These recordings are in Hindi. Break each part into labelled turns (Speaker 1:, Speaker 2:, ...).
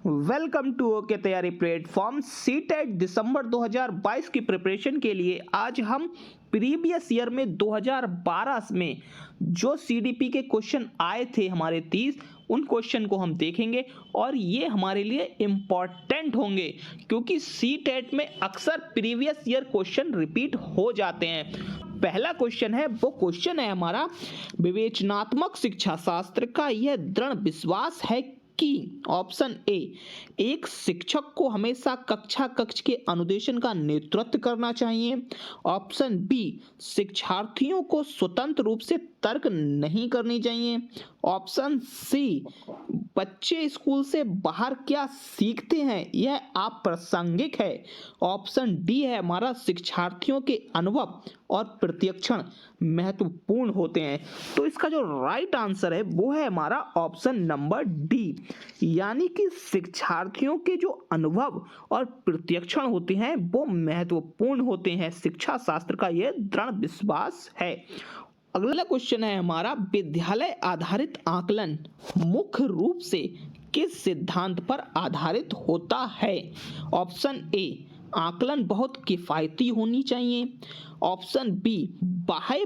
Speaker 1: वेलकम टू ओके तैयारी प्लेटफॉर्म। सीटेट दिसंबर 2022 की प्रिपरेशन के लिए आज हम प्रीवियस ईयर में 2012 में जो सीडीपी के क्वेश्चन आए थे हमारे 30 उन क्वेश्चन को हम देखेंगे और ये हमारे लिए इम्पॉर्टेंट होंगे क्योंकि सीटेट में अक्सर प्रीवियस ईयर क्वेश्चन रिपीट हो जाते हैं। पहला क्वेश्चन है वो क्वेश्चन है हमारा विवेचनात्मक शिक्षा शास्त्र का यह दृढ़ विश्वास है कि ऑप्शन ए एक शिक्षक को हमेशा कक्ष के अनुदेशन का नेतृत्व करना चाहिए। ऑप्शन बी शिक्षार्थियों को स्वतंत्र रूप से तर्क नहीं करनी चाहिए। ऑप्शन सी बच्चे स्कूल से बाहर क्या सीखते हैं यह अप्रासंगिक है। ऑप्शन डी है हमारा शिक्षार्थियों के अनुभव और प्रत्यक्षण महत्वपूर्ण होते हैं। तो इसका जो राइट आंसर है वो है हमारा ऑप्शन नंबर डी, यानी कि शिक्षार्थियों के जो अनुभव और प्रत्यक्षण होते हैं वो महत्वपूर्ण होते हैं। शिक्षा शास्त्र का यह दृढ़ विश्वास है। अगला क्वेश्चन है हमारा विद्यालय आधारित आकलन मुख्य रूप से किस सिद्धांत पर आधारित होता है। ऑप्शन ए आकलन बहुत किफायती होनी चाहिए। ऑप्शन बी बाह्य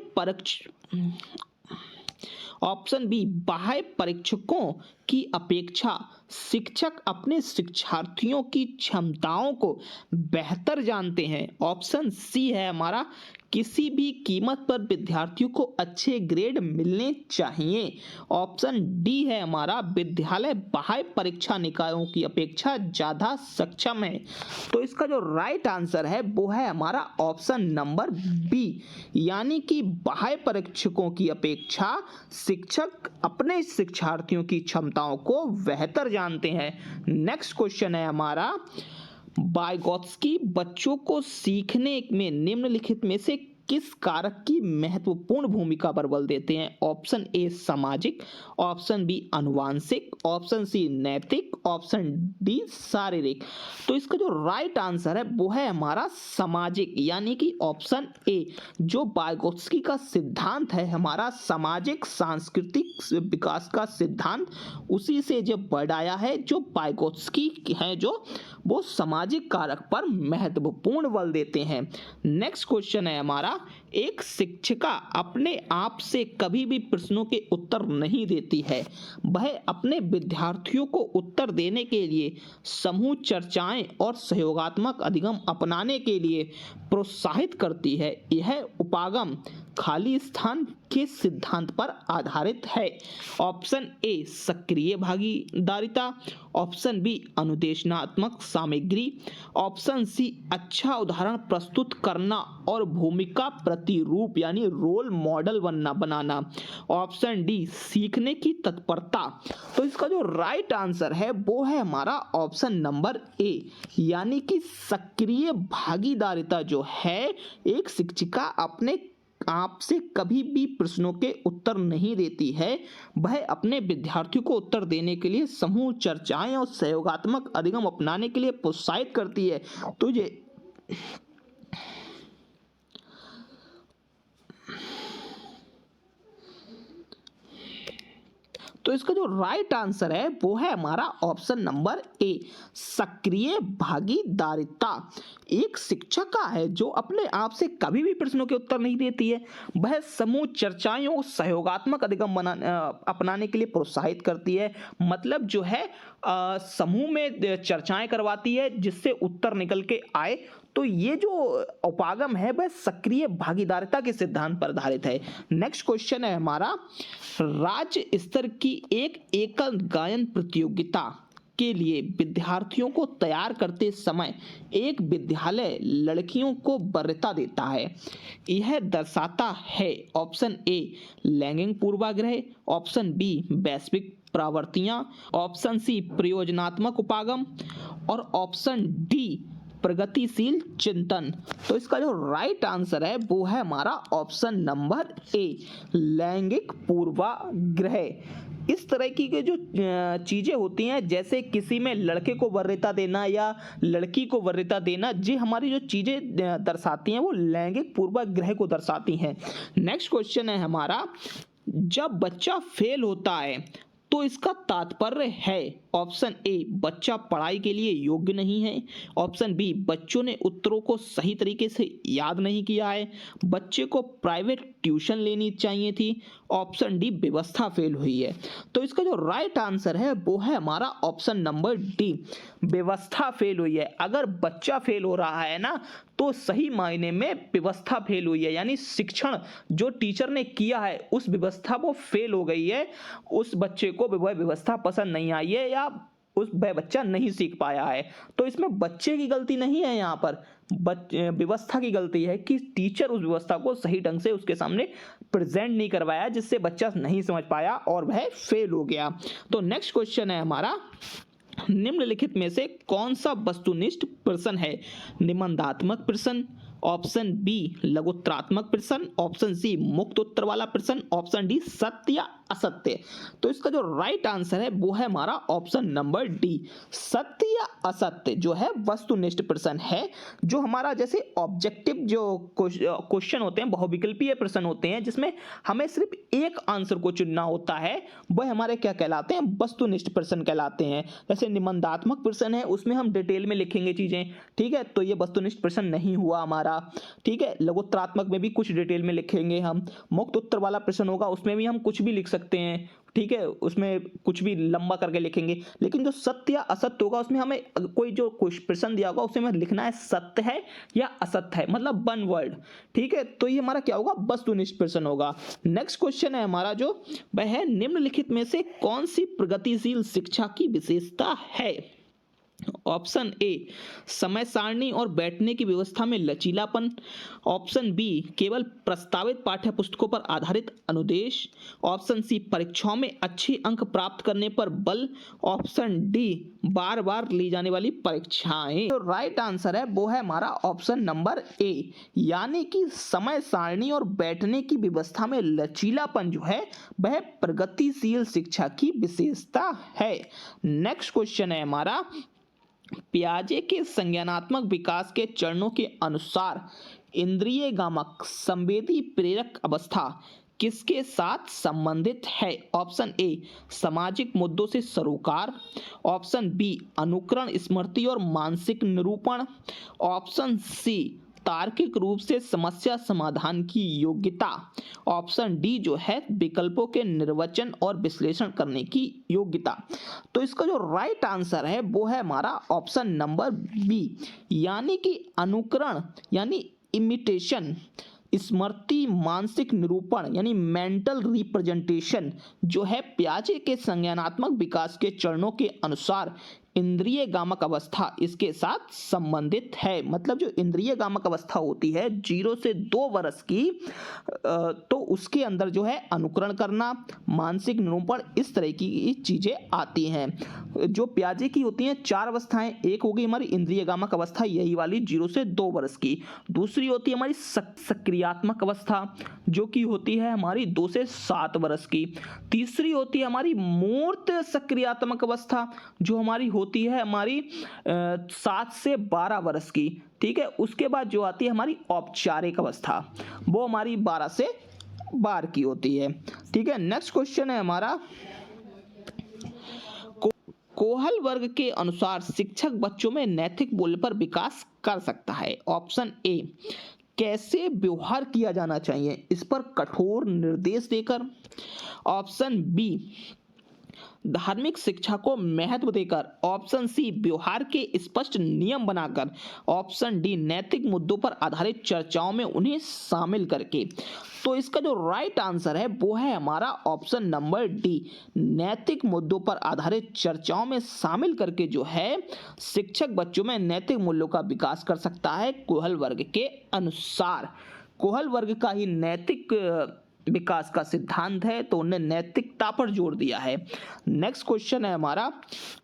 Speaker 1: परीक्षकों की अपेक्षा शिक्षक अपने शिक्षार्थियों की क्षमताओं को बेहतर जानते हैं। ऑप्शन सी है हमारा किसी भी कीमत पर विद्यार्थियों को अच्छे ग्रेड मिलने चाहिए। ऑप्शन डी है हमारा विद्यालय बाह्य परीक्षा निकायों की अपेक्षा ज़्यादा सक्षम है। तो इसका जो राइट आंसर है वो है हमारा ऑप्शन नंबर बी, यानी कि बाह्य परीक्षकों की अपेक्षा शिक्षक अपने शिक्षार्थियों की क्षमताओं को बेहतर जानते हैं। नेक्स्ट क्वेश्चन है हमारा वाइगोत्स्की बच्चों को सीखने में निम्नलिखित में से किस कारक की महत्वपूर्ण भूमिका पर बल देते हैं। ऑप्शन ए सामाजिक, ऑप्शन बी आनुवांशिक, ऑप्शन सी नैतिक, ऑप्शन डी शारीरिक। तो इसका जो राइट आंसर है वो है हमारा सामाजिक, यानी कि ऑप्शन ए जो वाइगोत्स्की का सिद्धांत है हमारा सामाजिक सांस्कृतिक विकास का सिद्धांत, उसी से जब बढ़ाया है जो वाइगोत्स्की है जो वो सामाजिक कारक पर महत्वपूर्ण बल देते हैं। नेक्स्ट क्वेश्चन है हमारा एक शिक्षिका अपने आप से कभी भी प्रश्नों के उत्तर नहीं देती है, वह अपने विद्यार्थियों को उत्तर देने के लिए समूह चर्चाएं और सहयोगात्मक अधिगम अपनाने के लिए प्रोत्साहित करती है। यह उपागम खाली स्थान के सिद्धांत पर आधारित है। ऑप्शन ए सक्रिय भागीदारिता, ऑप्शन बी अनुदेशनात्मक सामग्री, ऑप्शन सी अच्छा उदाहरण प्रस्तुत करना और भूमिका प्रतिरूप यानी रोल मॉडल बनाना, ऑप्शन डी सीखने की तत्परता। तो इसका जो राइट आंसर है वो है हमारा ऑप्शन नंबर ए, यानी कि सक्रिय भागीदारिता जो है एक शिक्षिका अपने आपसे कभी भी प्रश्नों के उत्तर नहीं देती है, वह अपने विद्यार्थियों को उत्तर देने के लिए समूह चर्चाएं और सहयोगात्मक अधिगम अपनाने के लिए प्रोत्साहित करती है। तो इसका जो राइट आंसर है वो है हमारा ऑप्शन नंबर ए सक्रिय भागीदारिता। एक शिक्षिका है जो अपने आप से कभी भी प्रश्नों के उत्तर नहीं देती है, वह समूह चर्चाएं और सहयोगात्मक अधिगम अपनाने के लिए प्रोत्साहित करती है। मतलब जो है समूह में चर्चाएं करवाती है जिससे उत्तर निकल के आए। तो ये जो उपागम है वह सक्रिय भागीदारिता के सिद्धांत पर आधारित है। नेक्स्ट क्वेश्चन है हमारा राज्य स्तर की एक एकल गायन प्रतियोगिता के लिए विद्यार्थियों को तैयार करते समय एक विद्यालय लड़कियों को वरीयता देता है। यह दर्शाता है ऑप्शन ए लैंगिक पूर्वाग्रह, ऑप्शन बी वैश्विक प्रवृत्तियां, ऑप्शन सी प्रयोजनात्मक उपागम और ऑप्शन डी प्रगतिशील चिंतन। तो इसका जो राइट आंसर है वो है हमारा ऑप्शन नंबर ए लैंगिक पूर्वाग्रह। इस तरह की जो चीज़ें होती हैं जैसे किसी में लड़के को वरीयता देना या लड़की को वरीयता देना, ये हमारी जो चीज़ें दर्शाती हैं वो लैंगिक पूर्वाग्रह को दर्शाती हैं। नेक्स्ट क्वेश्चन है हमारा जब बच्चा फेल होता है तो इसका तात्पर्य है ऑप्शन ए बच्चा पढ़ाई के लिए योग्य नहीं है। ऑप्शन बी बच्चों ने उत्तरों को सही तरीके से याद नहीं किया है। बच्चे को प्राइवेट ट्यूशन लेनी चाहिए थी। ऑप्शन डी व्यवस्था फेल हुई है। तो इसका जो राइट आंसर है वो है हमारा ऑप्शन नंबर डी, व्यवस्था फेल हुई है। अगर बच्चा फेल हो रहा है ना तो सही मायने में व्यवस्था फेल हुई है, यानी शिक्षण जो टीचर ने किया है उस व्यवस्था वो फेल हो गई है। उस बच्चे को वह व्यवस्था पसंद नहीं आई है या वह बच्चा नहीं सीख पाया है। तो इसमें बच्चे की गलती नहीं है, यहाँ पर व्यवस्था की गलती है कि टीचर उस व्यवस्था को सही ढंग से उसके सामने प्रेजेंट नहीं करवाया, जिससे बच्चा नहीं समझ पाया और वह फेल हो गया। तो नेक्स्ट क्वेश्चन है हमारा, निम्नलिखित में से कौन सा वस्तुनिष्ठ प्रश्न है? निबंधात्मक प्रश्न, ऑप्शन बी लघुत्तरात्मक प्रश्न, ऑप्शन सी मुक्त उत्तर वाला प्रश्न, ऑप्शन डी सत्य या असत्य। तो इसका जो राइट आंसर है वो है हमारा ऑप्शन नंबर डी, सत्य या असत्य जो है वस्तुनिष्ठ प्रश्न है। जो हमारा जैसे ऑब्जेक्टिव जो क्वेश्चन होते हैं, बहुविकल्पीय प्रश्न होते हैं जिसमें हमें सिर्फ एक आंसर को चुनना होता है, वह हमारे क्या कहलाते हैं? वस्तुनिष्ठ प्रश्न कहलाते हैं। जैसे निबंधात्मक प्रश्न है उसमें हम डिटेल में लिखेंगे चीजें, ठीक है, तो ये वस्तुनिष्ठ प्रश्न नहीं हुआ हमारा, ठीक है। लघुत्तरात्मक में भी कुछ डिटेल में लिखेंगे हम। मुक्त उत्तर वाला प्रश्न होगा उसमें भी हम कुछ भी लिख सकते हैं, ठीक है, उसमें कुछ भी लंबा करके लिखेंगे। लेकिन जो सत्य या असत्य होगा उसमें हमें कोई जो प्रश्न दिया होगा उसमें हमें लिखना है सत्य है या असत्य है, मतलब वन वर्ड, ठीक है। तो ये हमारा क्या होगा? वस्तुनिष्ठ प्रश्न होगा। नेक्स्ट क्वेश्चन है हमारा जो वह है, निम्नलिखित में से कौन सी प्रगतिशील शिक्षा की विशेषता है? ऑप्शन ए समय सारणी और बैठने की व्यवस्था में लचीलापन, ऑप्शन बी केवल प्रस्तावित पाठ्य पुस्तकों पर आधारित अनुदेश, ऑप्शन सी परीक्षाओं में अच्छे अंक प्राप्त करने पर बल, ऑप्शन डी बार बार ली जाने वाली परीक्षाएं। तो राइट आंसर है वो है हमारा ऑप्शन नंबर ए, यानी कि समय सारणी और बैठने की व्यवस्था में लचीलापन जो है वह प्रगतिशील शिक्षा की विशेषता है। नेक्स्ट क्वेश्चन है हमारा, पियाजे के संज्ञानात्मक विकास के चरणों के अनुसार इंद्रिय गामक संवेदी प्रेरक अवस्था किसके साथ संबंधित है? ऑप्शन ए सामाजिक मुद्दों से सरोकार, ऑप्शन बी अनुकरण स्मृति और मानसिक निरूपण, ऑप्शन सी तार्किक रूप से समस्या समाधान की योग्यता, ऑप्शन डी जो है विकल्पों के निर्वचन और विश्लेषण करने की योग्यता। तो इसका जो राइट आंसर है वो है हमारा ऑप्शन नंबर बी, यानी कि अनुकरण यानी इमिटेशन, स्मृति मानसिक निरूपण यानी मेंटल रिप्रेजेंटेशन जो है पियाजे के संज्ञानात्मक विकास के चरणों के अनुसार इंद्रिय गामक अवस्था इसके साथ संबंधित है। मतलब जो इंद्रिय गामक अवस्था होती है 0 से 2 वर्ष की, तो उसके अंदर जो है अनुकरण करना, मानसिक निरूपण, इस तरह की चीजें आती हैं। जो पियाजे की होती हैं 4 अवस्थाएं, एक होगी हमारी इंद्रिय गामक अवस्था यही वाली 0 से 2 वर्ष की, दूसरी होती है हमारी सक्रियात्मक अवस्था जो कि होती है हमारी 2 से 7 वर्ष की, तीसरी होती है हमारी मूर्त सक्रियात्मक अवस्था जो हमारी होती है हमारी 7 से 12 वर्ष की, ठीक है। उसके बाद जो आती है हमारी औपचारिक अवस्था वो हमारी 12 से 12 की होती है, ठीक है। नेक्स्ट क्वेश्चन है हमारा, कोहल वर्ग के अनुसार शिक्षक बच्चों में नैतिक मूल्य पर विकास कर सकता है। ऑप्शन ए कैसे व्यवहार किया जाना चाहिए इस पर कठोर निर्देश देकर, ऑप्शन बी धार्मिक शिक्षा को महत्व देकर, ऑप्शन सी व्यवहार के स्पष्ट नियम बनाकर, ऑप्शन डी नैतिक मुद्दों पर आधारित चर्चाओं में उन्हें शामिल करके। तो इसका जो राइट आंसर है वो है हमारा ऑप्शन नंबर डी, नैतिक मुद्दों पर आधारित चर्चाओं में शामिल करके जो है शिक्षक बच्चों में नैतिक मूल्यों का विकास कर सकता है कोहल वर्ग के अनुसार। कोहल वर्ग का ही नैतिक विकास का सिद्धांत है तो उन्हें नैतिकता पर जोर दिया है। नेक्स्ट क्वेश्चन है हमारा,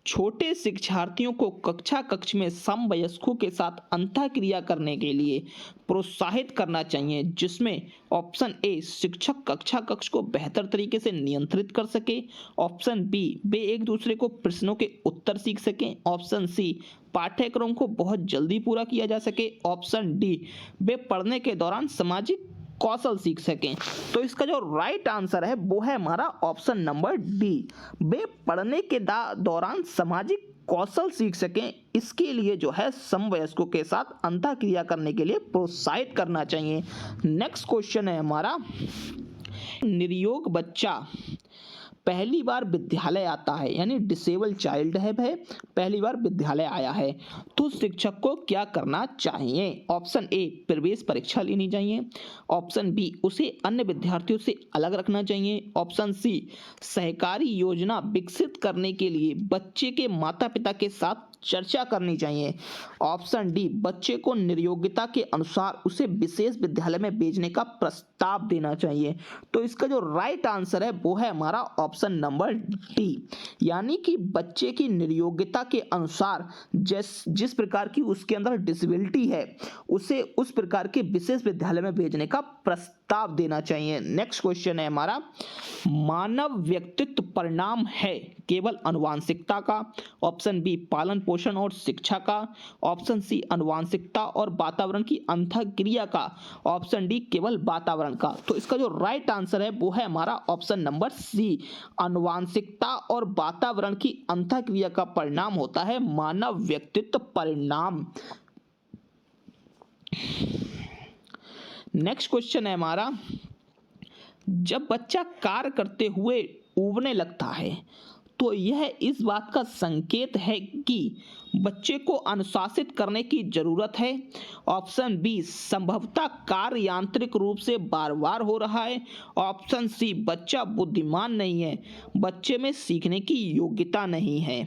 Speaker 1: छोटे शिक्षार्थियों को कक्ष में समवयस्कों के साथ अंतःक्रिया करने के लिए प्रोत्साहित करना चाहिए, जिसमें ऑप्शन ए शिक्षक कक्ष को बेहतर तरीके से नियंत्रित कर सके, ऑप्शन बी वे एक दूसरे को प्रश्नों के उत्तर सीख सकें, ऑप्शन सी पाठ्यक्रम को बहुत जल्दी पूरा किया जा सके, ऑप्शन डी वे पढ़ने के दौरान सामाजिक कौशल सीख सकें। तो इसका जो राइट आंसर है वो है हमारा ऑप्शन नंबर डी, वे पढ़ने के दौरान सामाजिक कौशल सीख सकें, इसके लिए जो है समवयस्कों के साथ अंतःक्रिया करने के लिए प्रोत्साहित करना चाहिए। नेक्स्ट क्वेश्चन है हमारा, निर्योग बच्चा पहली बार विद्यालय आता है, यानी डिसेबल चाइल्ड है वह पहली बार विद्यालय आया है, तो शिक्षक को क्या करना चाहिए? ऑप्शन ए, प्रवेश परीक्षा लेनी चाहिए। ऑप्शन बी, उसे अन्य विद्यार्थियों से अलग रखना चाहिए। ऑप्शन सी, सहकारी योजना विकसित करने के लिए बच्चे के माता पिता के साथ चर्चा करनी चाहिए। ऑप्शन डी, बच्चे को निर्योग्यता के अनुसार उसे विशेष विद्यालय में भेजने का प्रस्ताव देना चाहिए। तो इसका जो राइट आंसर है वो है हमारा ऑप्शन नंबर डी, यानी कि बच्चे की निर्योग्यता के अनुसार जिस प्रकार की उसके अंदर डिसेबिलिटी है उसे उस प्रकार के विशेष विद्यालय में भेजने का प्रस्ताव देना चाहिए। नेक्स्ट क्वेश्चन है हमारा, मानव व्यक्तित्व परिणाम है केवल आनुवांशिकता का। ऑप्शन बी, पालन पोषण और शिक्षा का। ऑप्शन सी, आनुवांशिकता और वातावरण की अंतःक्रिया का। ऑप्शन डी, केवल वातावरण का। तो इसका जो राइट आंसर है वो है हमारा ऑप्शन नंबर सी, आनुवांशिकता और वातावरण की अंतःक्रिया का परिणाम होता है मानव व्यक्तित्व परिणाम। नेक्स्ट क्वेश्चन है हमारा, जब बच्चा कार्य करते हुए ऊबने लगता है तो यह इस बात का संकेत है कि बच्चे को अनुशासित करने की जरूरत है। ऑप्शन बी, संभवतः कार्य यांत्रिक रूप से बार बार हो रहा है। ऑप्शन सी, बच्चा बुद्धिमान नहीं है, बच्चे में सीखने की योग्यता नहीं है।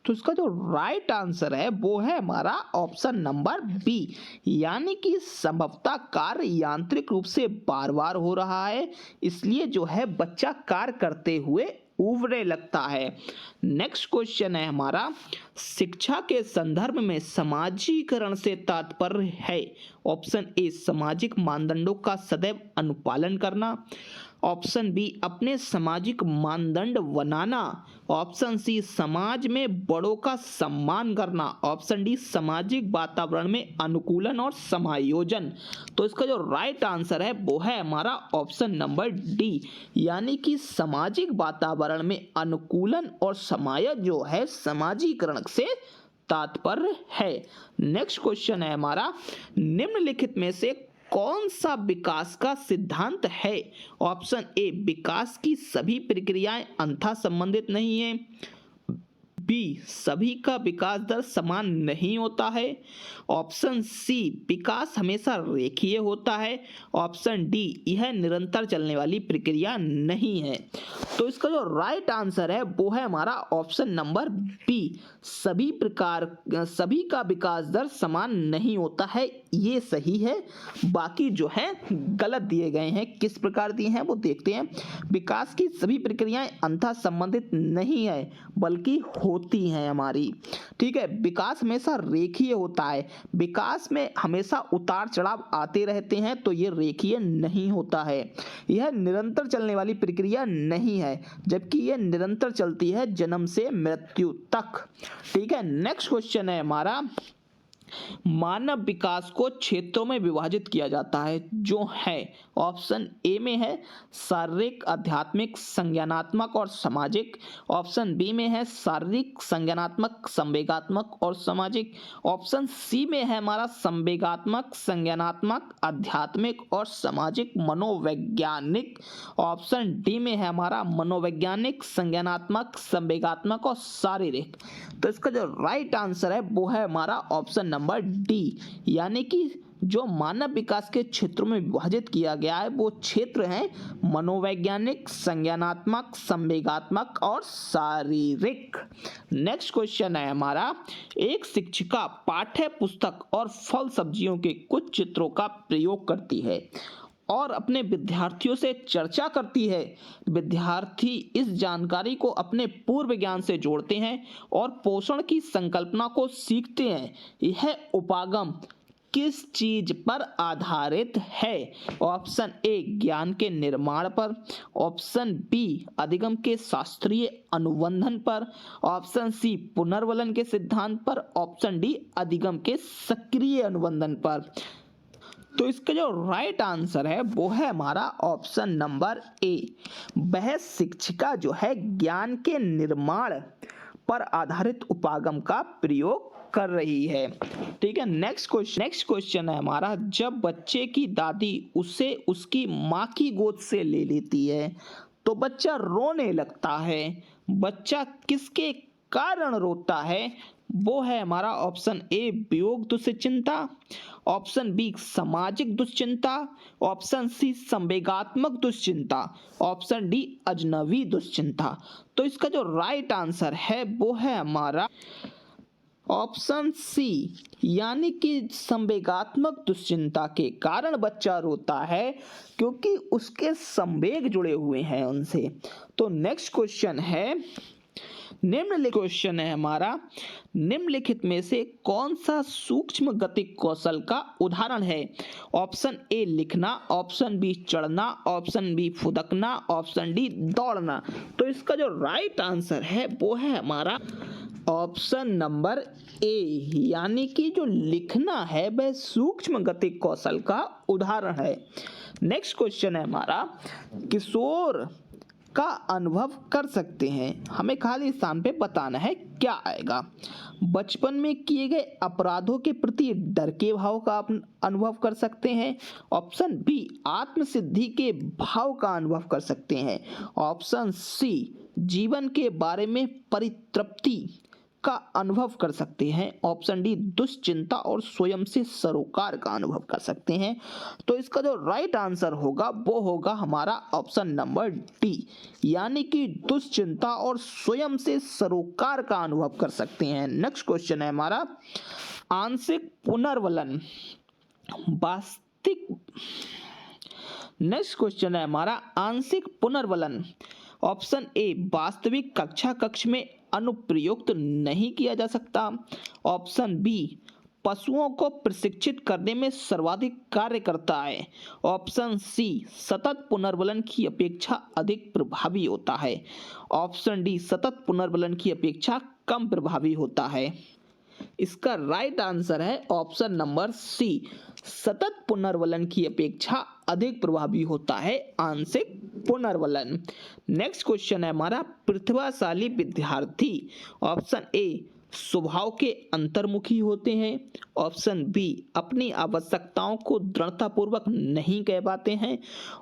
Speaker 1: तो इसका जो राइट आंसर है वो है हमारा ऑप्शन नंबर बी, यानी कि संभवतः कार्य यांत्रिक रूप से बार बार हो रहा है, इसलिए जो है बच्चा कार्य करते हुए उबने लगता है। नेक्स्ट क्वेश्चन है हमारा, शिक्षा के संदर्भ में समाजीकरण से तात्पर्य है। ऑप्शन ए, सामाजिक मानदंडों का सदैव अनुपालन करना। ऑप्शन बी, अपने सामाजिक मानदंड बनाना। ऑप्शन सी, समाज में बड़ों का सम्मान करना। ऑप्शन डी, सामाजिक वातावरण में अनुकूलन और समायोजन। तो इसका जो राइट आंसर है वो है हमारा ऑप्शन नंबर डी, यानी कि सामाजिक वातावरण में अनुकूलन और समायोजन जो है समाजीकरण से तात्पर्य है। नेक्स्ट क्वेश्चन है हमारा, निम्नलिखित में से कौन सा विकास का सिद्धांत है? ऑप्शन ए, विकास की सभी प्रक्रियाएं अंतः संबंधित नहीं है। बी, सभी का विकास दर समान नहीं होता है। ऑप्शन सी, विकास हमेशा रेखीय होता है। ऑप्शन डी, यह निरंतर चलने वाली प्रक्रिया नहीं है। तो इसका जो राइट आंसर है वो है हमारा ऑप्शन नंबर बी, सभी का विकास दर समान नहीं होता है, ये सही है। बाकी जो है गलत दिए गए हैं। किस प्रकार दिए हैं वो देखते हैं। विकास की सभी प्रक्रियाएं अंतः संबंधित नहीं है बल्कि होती हैं हमारी, ठीक है। विकास हमेशा रेखीय होता है, विकास में हमेशा उतार चढ़ाव आते रहते हैं, तो ये रेखीय नहीं होता है। यह निरंतर चलने वाली प्रक्रिया नहीं है, जबकि यह निरंतर चलती है जन्म से मृत्यु तक, ठीक है। नेक्स्ट क्वेश्चन है हमारा, मानव विकास को क्षेत्रों में विभाजित किया जाता है, जो है ऑप्शन ए में है शारीरिक, आध्यात्मिक, संज्ञानात्मक और सामाजिक। ऑप्शन बी में है शारीरिक, संज्ञानात्मक, संवेगात्मक और सामाजिक। ऑप्शन सी में है हमारा संवेगात्मक, संज्ञानात्मक, आध्यात्मिक और सामाजिक मनोवैज्ञानिक। ऑप्शन डी में है हमारा मनोवैज्ञानिक, संज्ञानात्मक, संवेगात्मक और शारीरिक। तो इसका जो राइट आंसर है वो है हमारा ऑप्शन नंबर डी, यानी कि जो मानव विकास के क्षेत्रों में विभाजित किया गया है वो क्षेत्र हैं मनोवैज्ञानिक, संज्ञानात्मक, संवेगात्मक और शारीरिक। नेक्स्ट क्वेश्चन है हमारा, एक शिक्षिका पाठ्य पुस्तक और फल सब्जियों के कुछ चित्रों का प्रयोग करती है और अपने विद्यार्थियों से चर्चा करती है। विद्यार्थी इस जानकारी को अपने पूर्व ज्ञान से जोड़ते हैं और पोषण की संकल्पना को सीखते हैं। यह उपागम किस चीज पर आधारित है? ऑप्शन ए, ज्ञान के निर्माण पर। ऑप्शन बी, अधिगम के शास्त्रीय अनुबंधन पर। ऑप्शन सी, पुनर्वलन के सिद्धांत पर। ऑप्शन डी, अधिगम के सक्रिय अनुबंधन पर। तो इसका जो राइट आंसर है वो है हमारा ऑप्शन नंबर ए। वह शिक्षिका जो है ज्ञान के निर्माण पर आधारित उपागम का प्रयोग कर रही है। ठीक है, नेक्स्ट क्वेश्चन है हमारा, जब बच्चे की दादी उसे उसकी माँ की गोद से ले लेती है तो बच्चा रोने लगता है। बच्चा किसके कारण रोता है? वो है हमारा ऑप्शन ए वियोग दुश्चिंता, ऑप्शन बी सामाजिक दुश्चिंता, ऑप्शन सी संवेगात्मक दुश्चिंता, ऑप्शन डी अजनबी दुश्चिंता। तो इसका जो राइट आंसर है वो है हमारा ऑप्शन सी, यानी कि संवेगात्मक दुश्चिंता के कारण बच्चा रोता है क्योंकि उसके संवेग जुड़े हुए हैं उनसे। तो नेक्स्ट क्वेश्चन है, निम्नलिखित क्वेश्चन है हमारा, निम्नलिखित में से कौन सा सूक्ष्म गतिक कौशल का उदाहरण है? ऑप्शन ए लिखना, ऑप्शन बी चढ़ना, ऑप्शन बी फुदकना, ऑप्शन डी दौड़ना। तो इसका जो राइट आंसर है वो है हमारा ऑप्शन नंबर ए, यानी कि जो लिखना है वह सूक्ष्म गतिक कौशल का उदाहरण है। नेक्स्ट क्वेश्चन है हमारा, किशोर का अनुभव कर सकते हैं, हमें खाली स्थान पे बताना है क्या आएगा। बचपन में किए गए अपराधों के प्रति डर के भाव का अनुभव कर सकते हैं, ऑप्शन बी आत्मसिद्धि के भाव का अनुभव कर सकते हैं, ऑप्शन सी जीवन के बारे में परितृप्ति का अनुभव कर सकते हैं, ऑप्शन डी दुश्चिंता और स्वयं से सरोकार का अनुभव कर सकते हैं। तो इसका जो राइट आंसर होगा वो होगा हमारा ऑप्शन नंबर डी, यानी कि दुश्चिंता और स्वयं से सरोकार का अनुभव कर सकते हैं। नेक्स्ट क्वेश्चन है हमारा, आंशिक पुनर्वलन वास्तविक नेक्स्ट क्वेश्चन है हमारा, आंशिक पुनर्वलन ऑप्शन ए वास्तविक कक्षा कक्ष में अनुप्रयुक्त नहीं किया जा सकता, ऑप्शन बी पशुओं को प्रशिक्षित करने में सर्वाधिक कार्य करता है, ऑप्शन सी सतत पुनर्वलन की अपेक्षा अधिक प्रभावी होता है, ऑप्शन डी सतत पुनर्वलन की अपेक्षा कम प्रभावी होता है। इसका राइट आंसर है ऑप्शन नंबर सी, सतत पुनर्वलन की अपेक्षा अधिक प्रभावी होता है आंशिक पुनर्वलन। नेक्स्ट क्वेश्चन है हमारा, प्रतिभाशाली विद्यार्थी ऑप्शन ए स्वभाव के अंतर्मुखी होते हैं, ऑप्शन बी अपनी आवश्यकताओं को दृढ़तापूर्वक नहीं कह पाते हैं,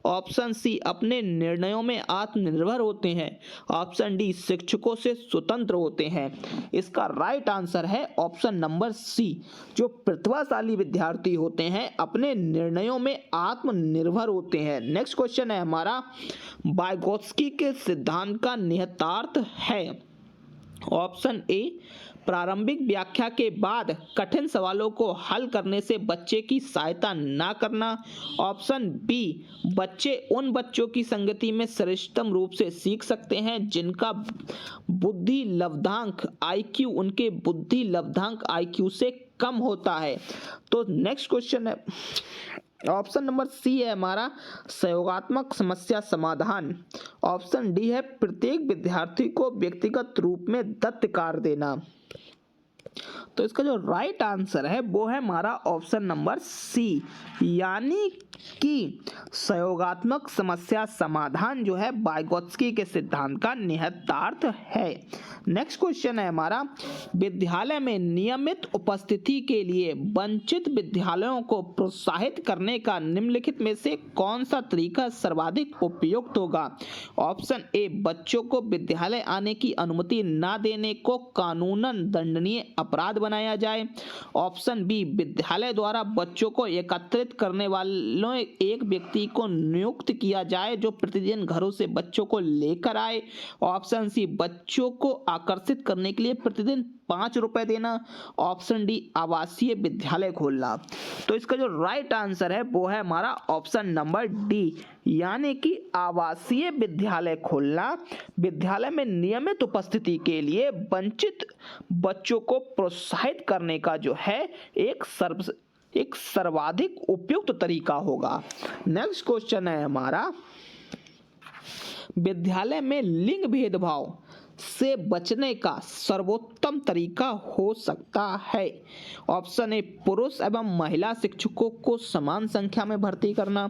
Speaker 1: ऑप्शन सी अपने निर्णयों में आत्मनिर्भर होते हैं, ऑप्शन डी शिक्षकों से स्वतंत्र होते हैं। इसका राइट आंसर है ऑप्शन नंबर सी, जो प्रतिभाशाली विद्यार्थी होते हैं अपने निर्णयों में आत्मनिर्भर होते हैं। नेक्स्ट क्वेश्चन है हमारा, वाइगोत्स्की के सिद्धांत का निहितार्थ है, ऑप्शन ए प्रारंभिक व्याख्या के बाद कठिन सवालों को हल करने से बच्चे की सहायता ना करना, ऑप्शन बी बच्चे उन बच्चों की संगति में श्रेष्ठतम रूप से सीख सकते हैं जिनका बुद्धि लब्धांक IQ उनके बुद्धि लब्धांक IQ से कम होता है। तो नेक्स्ट क्वेश्चन है ऑप्शन नंबर सी है हमारा सहयोगात्मक समस्या समाधान, ऑप्शन डी है प्रत्येक विद्यार्थी को व्यक्तिगत रूप में दत्त कार्य देना। तो इसका जो राइट आंसर है वो है हमारा ऑप्शन नंबर सी, यानी कि सहयोगात्मक समस्या समाधान जो है वाइगोत्स्की के सिद्धांत का निहितार्थ है। नेक्स्ट क्वेश्चन है हमारा, विद्यालय में नियमित उपस्थिति के लिए वंचित विद्यालयों को प्रोत्साहित करने का निम्नलिखित में से कौन सा तरीका सर्वाधिक उपयुक्त होगा? ऑप्शन ए बच्चों को विद्यालय आने की अनुमति न देने को कानूनन दंडनीय अपराध बनाया जाए, ऑप्शन बी विद्यालय द्वारा बच्चों को एकत्रित करने वालों एक व्यक्ति को नियुक्त किया जाए जो प्रतिदिन घरों से बच्चों को लेकर आए, ऑप्शन सी बच्चों को आकर्षित करने के लिए प्रतिदिन 5 रुपए देना, ऑप्शन डी आवासीय विद्यालय खोलना। तो इसका जो राइट आंसर है वो है हमारा ऑप्शन नंबर डी, यानी कि आवासीय विद्यालय खोलना विद्यालय में नियमित उपस्थिति के लिए वंचित बच्चों को प्रोत्साहित करने का जो है एक सर्वाधिक उपयुक्त तरीका होगा। नेक्स्ट क्वेश्चन है हमारा, विद्यालय में लिंग भेदभाव से बचने का सर्वोत्तम तरीका हो सकता है? ऑप्शन ए, पुरुष एवं महिला शिक्षकों को समान संख्या में भर्ती करना।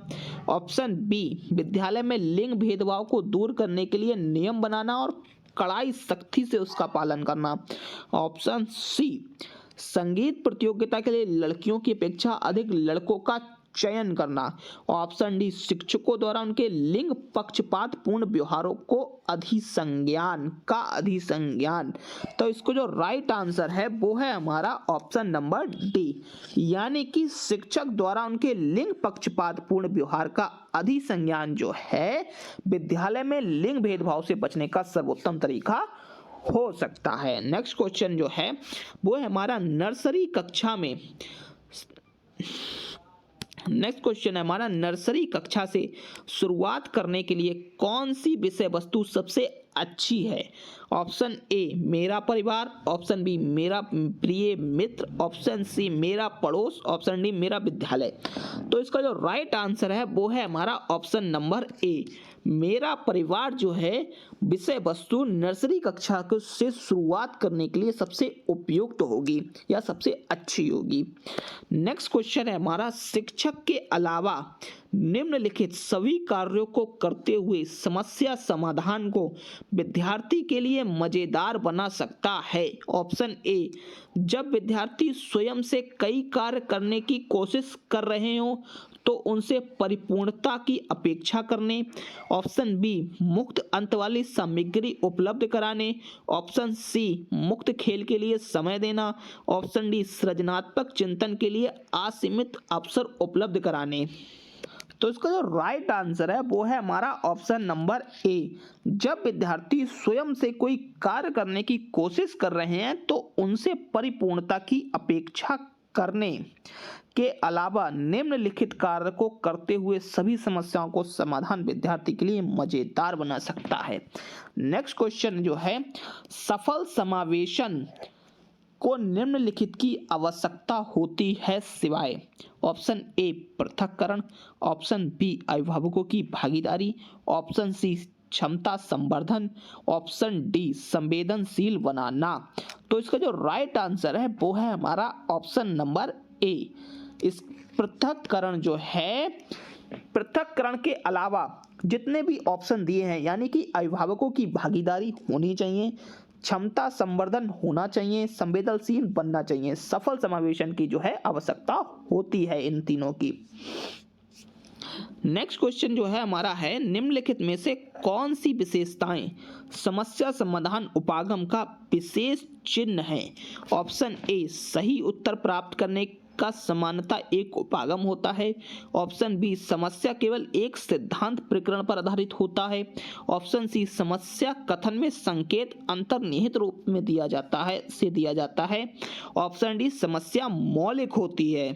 Speaker 1: ऑप्शन बी, विद्यालय में लिंग भेदभाव को दूर करने के लिए नियम बनाना और कड़ाई सख्ती से उसका पालन करना। ऑप्शन सी, संगीत प्रतियोगिता के लिए लड़कियों की अपेक्षा अधिक लड़कों का चयन करना। ऑप्शन डी, शिक्षकों द्वारा उनके लिंग पक्षपात पूर्ण व्यवहारों को अधिसंज्ञान। तो इसको जो राइट आंसर है वो है हमारा ऑप्शन नंबर डी, यानी कि शिक्षक द्वारा उनके लिंग पक्षपात पूर्ण व्यवहार का अधिसंज्ञान जो है विद्यालय में लिंग भेदभाव से बचने का सर्वोत्तम तरीका हो सकता है। नेक्स्ट क्वेश्चन जो है वो है हमारा नर्सरी कक्षा से शुरुआत करने के लिए कौन सी विषय वस्तु सबसे अच्छी है? ऑप्शन ए, मेरा परिवार। ऑप्शन बी, मेरा प्रिय मित्र। ऑप्शन सी, मेरा पड़ोस। ऑप्शन डी, मेरा विद्यालय। तो इसका जो राइट आंसर है वो है हमारा ऑप्शन नंबर ए, मेरा परिवार जो है विषय वस्तु नर्सरी कक्षा से शुरुआत करने के लिए सबसे उपयुक्त होगी या सबसे अच्छी होगी। नेक्स्ट क्वेश्चन है हमारा, शिक्षक के अलावा निम्नलिखित सभी कार्यों को करते हुए समस्या समाधान को विद्यार्थी के लिए मजेदार बना सकता है। ऑप्शन ए, जब विद्यार्थी स्वयं से कई कार्य करने की कोशिश कर रहे हो तो उनसे परिपूर्णता की अपेक्षा करने। ऑप्शन बी, मुक्त अंत वाली सामग्री उपलब्ध कराने। ऑप्शन सी, मुक्त खेल के लिए समय देना। ऑप्शन डी, सृजनात्मक चिंतन के लिए असीमित अवसर उपलब्ध कराने। तो इसका जो राइट आंसर है वो है हमारा ऑप्शन नंबर ए, जब विद्यार्थी स्वयं से कोई कार्य करने की कोशिश कर रहे हैं तो उनसे परिपूर्णता की अपेक्षा करने के अलावा निम्नलिखित कार्य को करते हुए सभी समस्याओं को समाधान विद्यार्थी के लिए मजेदार बना सकता है। नेक्स्ट क्वेश्चन जो है, सफल समावेशन को निम्नलिखित की आवश्यकता होती है सिवाय। ऑप्शन ए, पृथक्करण। ऑप्शन बी, अभिभावकों की भागीदारी। ऑप्शन सी, क्षमता संवर्धन। ऑप्शन डी, संवेदनशील बनाना। तो इसका जो राइट आंसर है वो है हमारा ऑप्शन नंबर ए। इस पृथक्करण जो है, पृथक्करण के अलावा जितने भी ऑप्शन दिए हैं यानी कि अभिभावकों की भागीदारी होनी चाहिए, क्षमता संवर्धन होना चाहिए, संवेदनशील बनना चाहिए, सफल समावेशन की जो है आवश्यकता होती है इन तीनों की। नेक्स्ट क्वेश्चन जो है हमारा है, निम्नलिखित में से कौन सी विशेषताएं समस्या समाधान उपागम का विशेष चिन्ह है? ऑप्शन ए, सही उत्तर प्राप्त करने का समानता एक उपागम होता है। ऑप्शन बी, समस्या केवल एक सिद्धांत प्रकरण पर आधारित होता है। ऑप्शन सी, समस्या कथन में संकेत अंतर्निहित रूप में दिया जाता है। ऑप्शन डी, समस्या मौलिक होती है।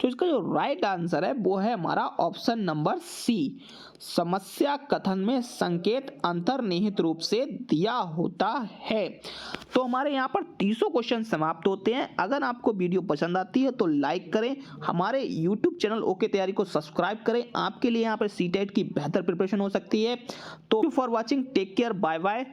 Speaker 1: तो इसका जो राइट आंसर है वो है हमारा ऑप्शन नंबर सी, समस्या कथन में संकेत अंतर्निहित रूप से दिया होता है। तो हमारे यहाँ पर 300 क्वेश्चन समाप्त होते हैं। अगर आपको वीडियो पसंद आती है तो लाइक करें, हमारे यूट्यूब चैनल ओके तैयारी को सब्सक्राइब करें। आपके लिए यहाँ पर सीटेट की बेहतर प्रिपरेशन हो सकती है। तो for watching, take care, bye bye.